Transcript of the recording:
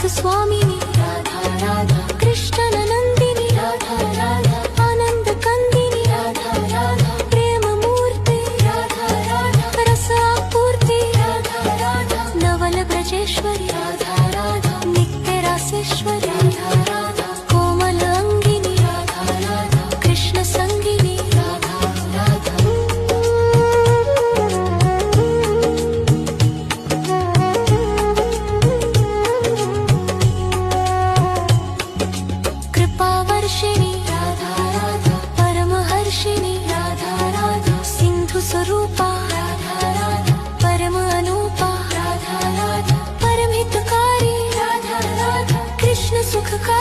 स्वामिनी राधा राधा, कृष्ण नंदिनी राधा राधा, आनंद कंदिनी राधा राधा, प्रेम मूर्ति राधा राधा, रसापूर्ति राधा राधा, नवल ब्रजेश्वरी राधा राधा, नित्य रासेश्वरी राधा राधा, कोमल अंगिनी राधा राधा, कृष्ण संगिनी राधा राधा। कृपावर्षिणी राधा राधा, परमहर्षिणी राधा राधा, सिंधु स्वरूपा राधा राधा, परम अनूपा राधा राधा, परमहितकारी राधा राधा, कृष्ण सुखकारी।